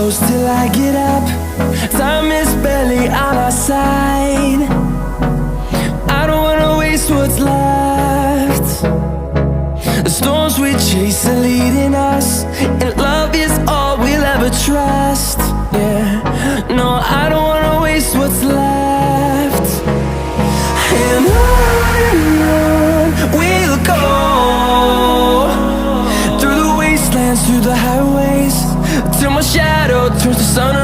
close till I get up. Time is barely on our side. I don't wanna waste what's left. The storms we chase are leading us, and love is all we'll ever trust. Yeah, no, I don't wanna waste what's left. And on we'll go, through the wastelands, through the highways, till my shadow turns to sun